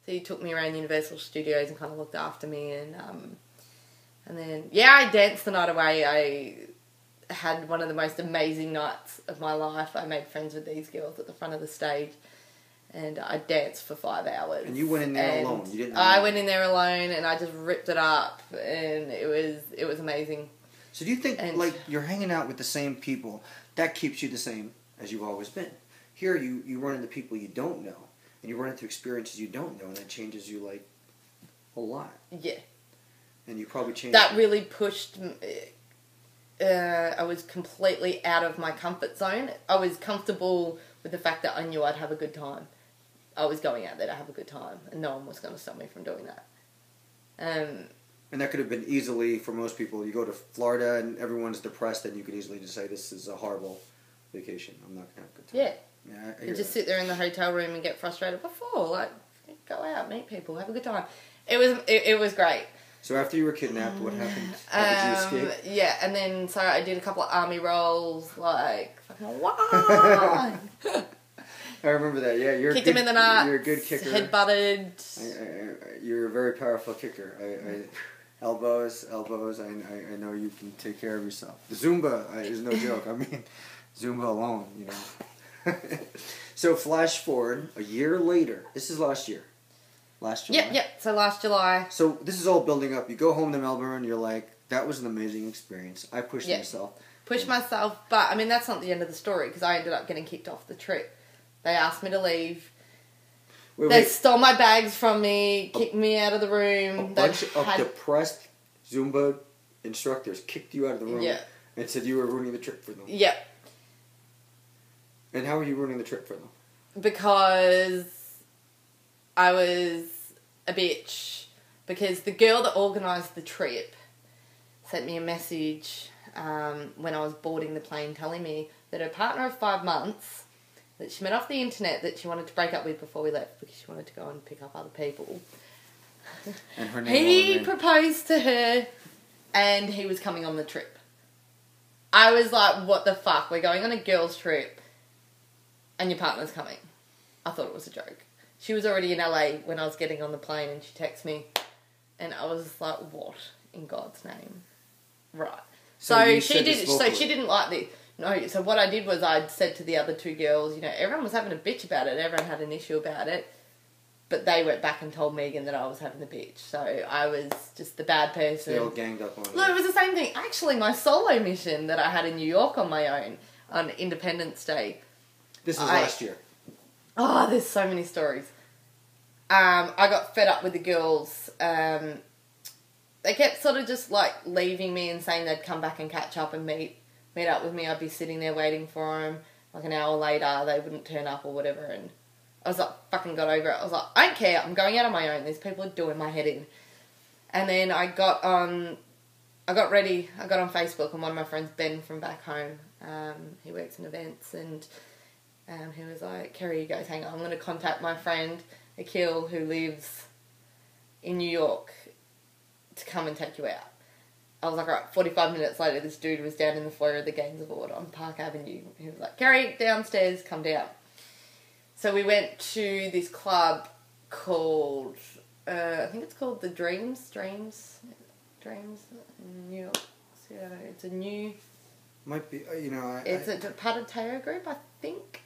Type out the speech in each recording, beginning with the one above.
So he took me around Universal Studios and kind of looked after me. And then, yeah, I danced the night away. I had one of the most amazing nights of my life. I made friends with these girls at the front of the stage. And I danced for 5 hours. And you went in there alone? You didn't? I went in there alone and I just ripped it up. And it was amazing. So do you think, like, you're hanging out with the same people, that keeps you the same as you've always been? Here, you run into people you don't know, and you run into experiences you don't know, and that changes you, like, a lot. Yeah. And you probably changed... That really pushed... I was completely out of my comfort zone. I was comfortable with the fact that I knew I'd have a good time. I was going out there to have a good time, and no one was going to stop me from doing that. And that could have been easily, for most people, you go to Florida and everyone's depressed, and you could easily just say, this is a horrible vacation. I'm not going to have a good time. Yeah. Yeah, I you just sit there in the hotel room and get frustrated before. Like, go out, meet people, have a good time. It was great. So after you were kidnapped, what happened? How did you escape? Yeah, and then, so I did a couple of army roles, like, fucking, why? I remember that, yeah. Kicked him in the nuts. You're a good kicker. Head-butted. You're a very powerful kicker. Elbows. I know you can take care of yourself. The Zumba is no joke. I mean, Zumba alone, you know. So flash forward a year later. This is last year. Last July. Yep. So last July. So this is all building up. You go home to Melbourne. You're like, that was an amazing experience. I pushed myself. Pushed myself, but I mean that's not the end of the story because I ended up getting kicked off the trip. They asked me to leave. They stole my bags from me, kicked me out of the room. A bunch of depressed Zumba instructors kicked you out of the room and said you were ruining the trip for them. Yeah. And how were you ruining the trip for them? Because I was a bitch. Because the girl that organised the trip sent me a message when I was boarding the plane telling me that her partner of 5 months that she met off the internet that she wanted to break up with before we left because she wanted to go and pick up other people. And her name he proposed to her and he was coming on the trip. I was like, what the fuck? We're going on a girls' trip and your partner's coming. I thought it was a joke. She was already in LA when I was getting on the plane and she texted me and I was like, what in God's name? Right. So she didn't like this. No, so what I did was I'd said to the other 2 girls, you know, everyone was having a bitch about it. Everyone had an issue about it. But they went back and told Megan that I was having the bitch. So I was just the bad person. They all ganged up on you. Look, it was the same thing. Actually, my solo mission that I had in New York on my own on Independence Day. This was last year. Oh, there's so many stories. I got fed up with the girls. They kept sort of just like leaving me and saying they'd come back and catch up and meet up with me. I'd be sitting there waiting for them. Like an hour later, they wouldn't turn up or whatever. And I was like, fucking got over it. I was like, I don't care. I'm going out on my own. These people are doing my head in. And then I got ready. I got on Facebook and one of my friends, Ben from back home, he works in events and he was like, Kerrie, you guys hang on. I'm going to contact my friend, Akil, who lives in New York, to come and take you out. I was like, alright, 45 minutes later, this dude was down in the foyer of the Gangs of Ord on Park Avenue. He was like, Kerrie, downstairs, come down. So we went to this club called, I think it's called the Dreams in New York. So it's a new... Might be, it's a part of Teo Group, I think.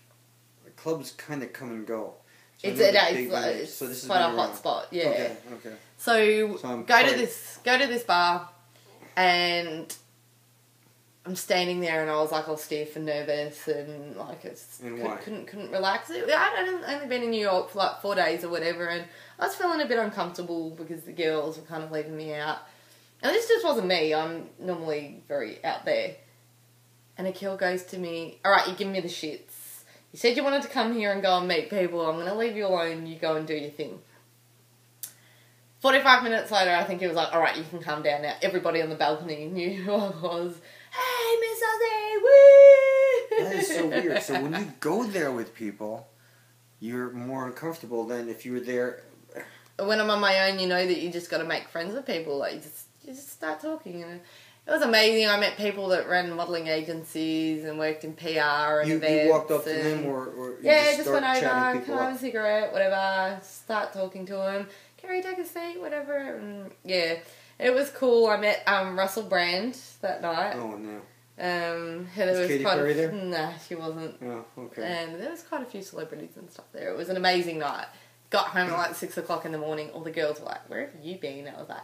The clubs kind of come and go. So It's quite a hot spot, yeah. Okay. So go to this bar, and I'm standing there, and I was like all stiff and nervous, and like couldn't relax. I'd only been in New York for like 4 days or whatever, and I was feeling a bit uncomfortable because the girls were kind of leaving me out, and this just wasn't me. I'm normally very out there. And Akil goes to me, all right, you're giving me the shits. You said you wanted to come here and go and meet people. I'm going to leave you alone. You go and do your thing. 45 minutes later, I think he was like, all right, you can come down now. Everybody on the balcony knew who I was. Hey, Miss Ozzy, woo! That is so weird. So when you go there with people, you're more uncomfortable than if you were there. When I'm on my own, you know that you just got to make friends with people. Like, you just start talking. And It was amazing. I met people that ran modelling agencies and worked in PR and events. You walked up to them or you just went over, can I have a cigarette, whatever, start talking to them. Kerrie, take a seat, whatever. And yeah, it was cool. I met Russell Brand that night. Oh, no. Was Katy Perry there? Nah, she wasn't. Oh, okay. And there was quite a few celebrities and stuff there. It was an amazing night. Got home at like 6 o'clock in the morning. All the girls were like, where have you been? I was like,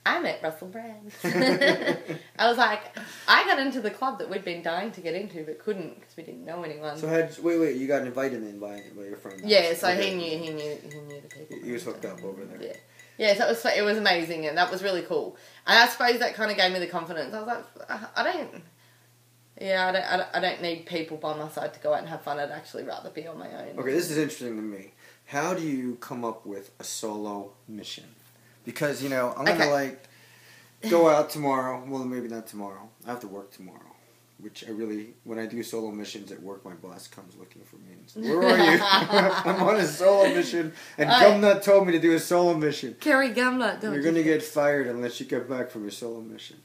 I met Russell Brand. I was like, I got into the club that we'd been dying to get into but couldn't because we didn't know anyone. So wait, you got invited in by your friend? Yeah, so okay. he knew the people. He was hooked up over there. Yeah, so it was amazing and that was really cool. And I suppose that kind of gave me the confidence. I was like, I don't need people by my side to go out and have fun. I'd actually rather be on my own. Okay, this is interesting to me. How do you come up with a solo mission? Because, I'm going to, go out tomorrow. Well, maybe not tomorrow. I have to work tomorrow. Which when I do solo missions at work, my boss comes looking for me and says, where are you? I'm on a solo mission, and Gumnut told me to do a solo mission. Kerrie Gumnut, You're going to get fired unless you get back from your solo mission.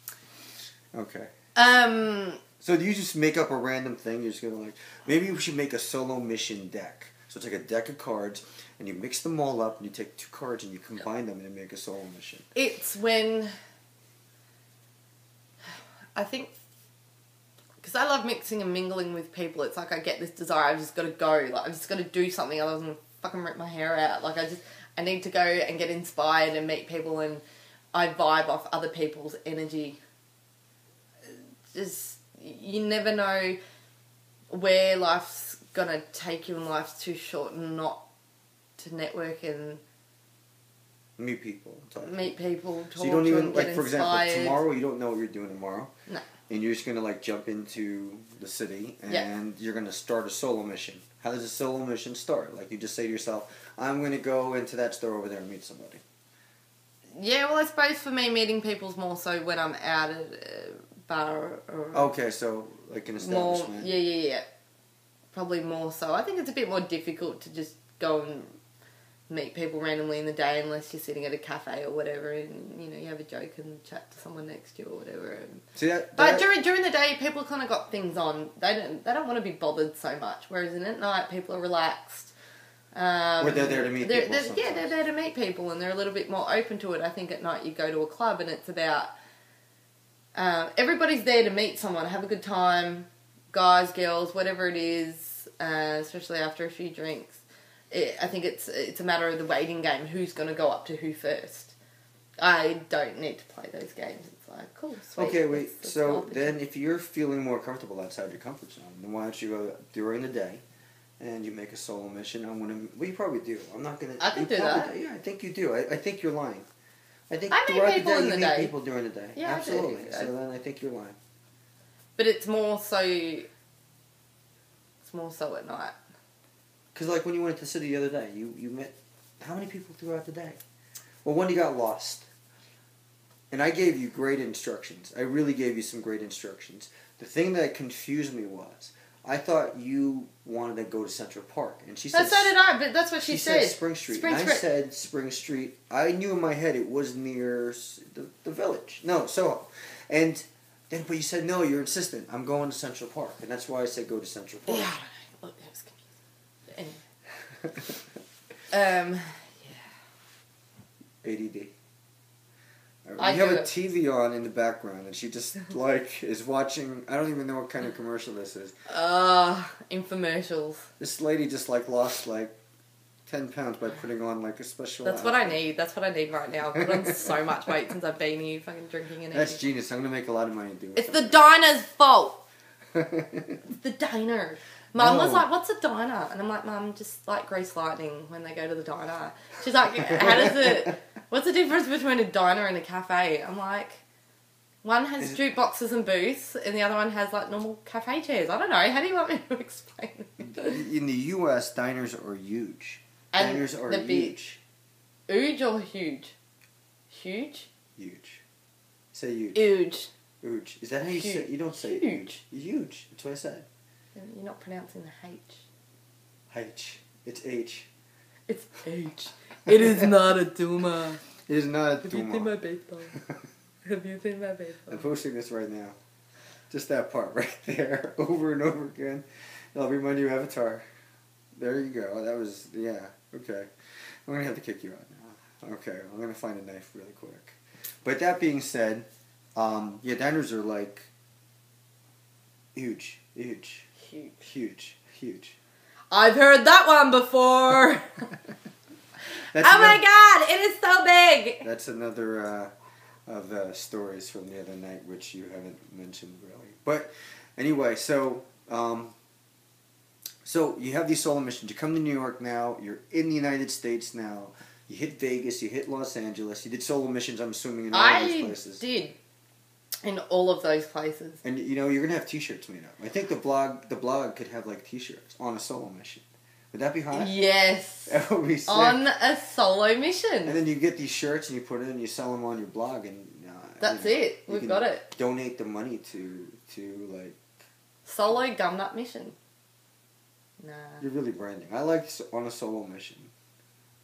Okay. So do you just make up a random thing? You're just going to maybe we should make a solo mission deck. So it's like a deck of cards, and you mix them all up, and you take 2 cards, and you combine them, and make a solo mission. It's when... I think... Because I love mixing and mingling with people. It's like I get this desire, I've just got to go. I've just got to do something other than fucking rip my hair out. I need to go and get inspired and meet people, and I vibe off other people's energy. Just... You never know where life's gonna take you, and life's too short not to network and meet people. Talk so you don't even for example, tomorrow you don't know what you're doing tomorrow. No. And you're just gonna jump into the city and you're gonna start a solo mission. How does a solo mission start? You just say to yourself, I'm gonna go into that store over there and meet somebody. Yeah, well, I suppose for me, meeting people's more so when I'm out at a bar or... Okay, so an establishment. Yeah. Probably more so. I think it's a bit more difficult to just go and meet people randomly in the day unless you're sitting at a cafe or whatever and, you have a joke and chat to someone next to you or whatever. But during the day, people kind of got things on. They don't want to be bothered so much, whereas at night, people are relaxed. They're there to meet people. They're there to meet people and they're a little bit more open to it. I think at night you go to a club and it's about... everybody's there to meet someone, have a good time... Guys, girls, whatever it is, especially after a few drinks. I think it's a matter of the waiting game. Who's going to go up to who first? I don't need to play those games. It's like, cool, sweet. Okay, wait. So then if you're feeling more comfortable outside your comfort zone, then why don't you go during the day and you make a solo mission? You probably do. I'm not going to... I can do that. Yeah, I think you do. I think you're lying. I think I throughout meet people the day, in the you day. meet people during the day. Yeah, absolutely. I do. So then I think you're lying. But it's more so at night. Because when you went to the city the other day, you met how many people throughout the day? Well, one, you got lost. And I gave you great instructions. I really gave you some great instructions. The thing that confused me was, I thought you wanted to go to Central Park. And she said... So did I, but that's what she said. She said Spring Street. I said Spring Street. I knew in my head it was near the village. No, Soho. And... But you said, no, you're insistent. I'm going to Central Park. And that's why I said go to Central Park. Yeah, I don't know. Look, that was confusing. Anyway. ADD. You have a TV on in the background, and she just, is watching... I don't even know what kind of commercial this is. Infomercials. This lady just, lost, 10 pounds by putting on a special... That's what I need. That's what I need right now. I've put on so much weight since I've been here fucking drinking and That's genius. I'm going to make a lot of money doing it. It's the diner's fault. It's the diner. Mum was like, what's a diner? And I'm like, Mum, just Grease Lightning when they go to the diner. She's like, what's the difference between a diner and a cafe? I'm like, one has jukeboxes and booths and the other one has normal cafe chairs. I don't know. How do you want me to explain it? In the US, diners are huge. Diners are huge. Huge or huge? Huge? Huge. Say huge. Huge. Huge. Is that how you say it? You don't say huge. Huge. That's what I said. You're not pronouncing the H. H. It's H. It's H. It is not a tumor. It is not a Have tumor. you seen my baseball? Have you seen my face? I'm posting this right now. Just that part right there, over and over again. It'll remind you of Avatar. There you go. That was, yeah, okay. I'm going to have to kick you out now. Okay, I'm going to find a knife really quick. But that being said, yeah, diners are like huge. I've heard that one before. Oh my god, it is so big. That's another of the stories from the other night, which you haven't mentioned really. But anyway, so you have these solo missions. You come to New York now. You're in the United States now. You hit Vegas. You hit Los Angeles. You did solo missions, I'm assuming, in all those places. I did. In all of those places. And, you know, you're going to have T-shirts made up. I think the blog could have, like, T-shirts on a solo mission. Would that be hot? Yes. That would be sick. On a solo mission. And then you get these shirts and you put it in, you sell them on your blog, and... That's it. We've got it. Donate the money to like... Solo Gumnut mission. Nah. You're really branding. I like on a solo mission.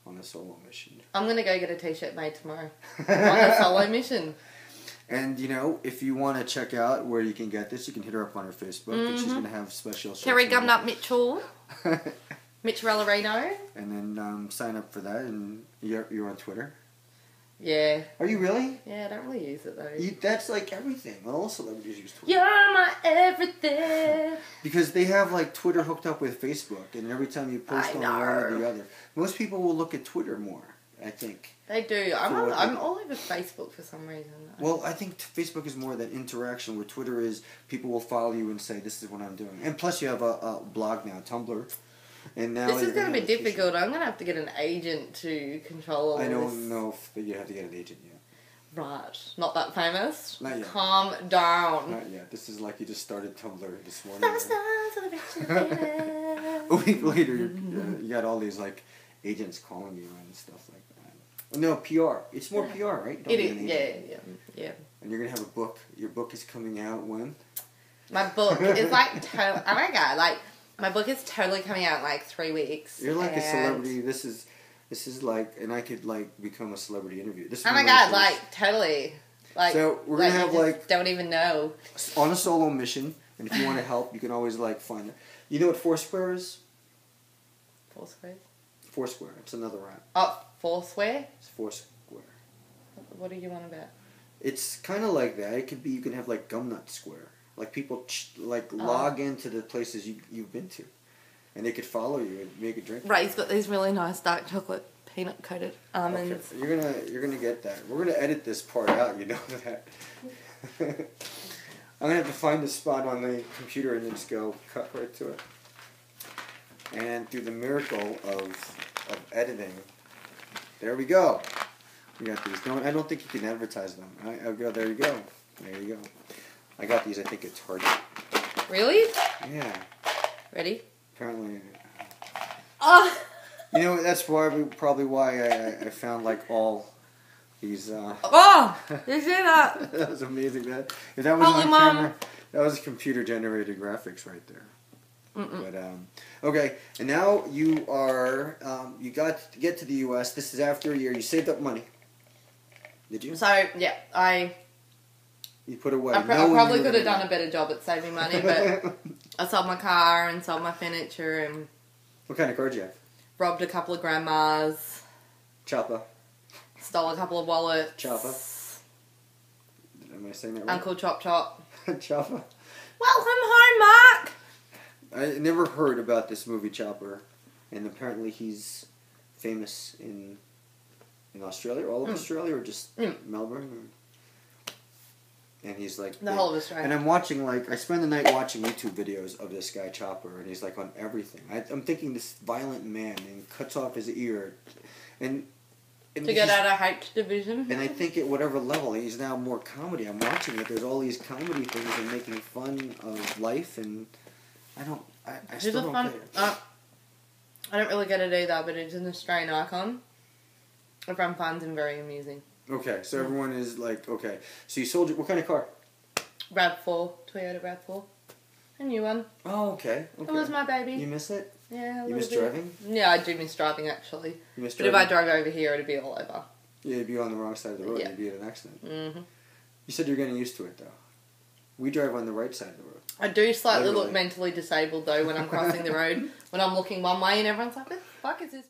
On a solo mission. I'm going to go get a T-shirt made tomorrow. On a solo mission. And, you know, if you want to check out where you can get this, you can hit her up on her Facebook, and she's going to have special... Kerrie Gumnut Mitchell. Mitchell Reno. And then sign up for that, and you're on Twitter? Yeah. Are you really? Yeah, I don't really use it, though. That's like everything. All celebrities use Twitter. You're my everything. Because they have, like, Twitter hooked up with Facebook, and every time you post on one or the other. Most people will look at Twitter more, I think. They do. I'm all over Facebook for some reason. Well, I think Facebook is more that interaction, where Twitter is people will follow you and say, this is what I'm doing. And plus you have a blog now, Tumblr. And now this is going to be difficult. I'm going to have to get an agent to control all this. I don't know if you have to get an agent yet. Right. Not that famous. Not yet. Calm down. Not yet. This is like you just started Tumblr this morning. Right? A week later, you got all these, like, agents calling you and stuff like that. No, PR. It's more PR, right? It is, yeah. And you're going to have a book. Your book is coming out when? My book is like, oh my god, like, my book is totally coming out in like 3 weeks. You're like a celebrity. This is like, and I could like become a celebrity interview. Oh my god, like, totally. Like, so we're going to have like... don't even know. On a solo mission, and if you want to help, you can always like find it. You know what Foursquare is? Foursquare? Foursquare. It's another app. Oh, Foursquare? It's Foursquare. What are you on about? It's kind of like that. It could be, you can have like Gumnut Square. Like people log into the places you've been to. And they could follow you and make a drink. Ray's got these really nice dark chocolate peanut coated almonds. Okay. You're gonna get that. We're gonna edit this part out, you know that. I'm gonna have to find a spot on the computer and then just go cut right to it. And through the miracle of editing, there we go. We got these. I don't think you can advertise them. I'll go. There you go. There you go. I got these. I think it's Target. Really? Yeah. Ready? Apparently. Oh. You know, that's probably why I found like all these. Oh! You see that? That was amazing. If that was on camera, that was computer generated graphics right there. Mm-mm. But okay, and now you are you got to get to the U.S. This is after a year. You saved up money. Did you? So yeah, You put away. I probably could have done a better job at saving money, but I sold my car and sold my furniture and... What kind of car did you have? Robbed a couple of grandmas. Choppa. Stole a couple of wallets. Choppa. Am I saying that right? Uncle Chop Chop. Choppa. Welcome home, Mark! I never heard about this movie Chopper, and apparently he's famous in Australia, all of Australia, or just Melbourne? Or... And he's like... The whole of Australia. And I'm watching, like, I spend the night watching YouTube videos of this guy, Chopper, and he's, like, on everything. I'm thinking this violent man, and cuts off his ear, and to get out of H division. And I think at whatever level, he's now more comedy. I'm watching it, there's all these comedy things and making fun of life, and I still don't get it. I don't really get it either, but it's an Australian icon. Everyone finds him very amusing. Okay, so everyone is like, okay. So you sold what kind of car? RAV4, Toyota RAV4. A new one. Oh, okay. It was my baby. You miss it? Yeah, You miss driving? Yeah, I do miss driving, actually. You miss but driving? if I drove over here, it'd be all over. Yeah, you'd be on the wrong side of the road. Yeah. You'd be in an accident. Mm-hmm. You said you're getting used to it, though. We drive on the right side of the road. I do slightly Literally. look mentally disabled, though, when I'm crossing the road. When I'm looking one way and everyone's like, what the fuck is this?